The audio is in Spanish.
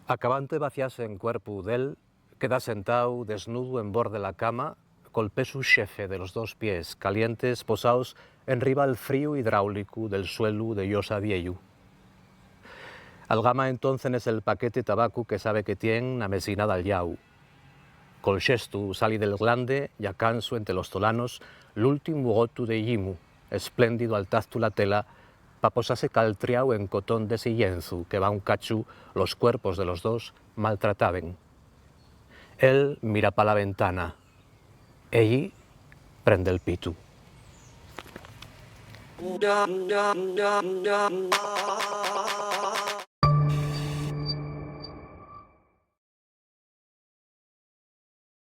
Acabante vaciarse en cuerpo d'él, queda sentado desnudo en borde de la cama, col peso xefe de los dos pies calientes posados enriba el frío hidráulico del suelo de llosa viejo. Algama entonces el paquete de tabaco que sabe que tiene na mesina del llau. Col xestu sali del glande y acanso entre los tolanos l'último gotu de yimu, espléndido al tacto la tela, pa posarse caltriao en cotón de sillenzu que va un cachu los cuerpos de los dos maltrataben. Él mira pa la ventana, ella prende el pitu.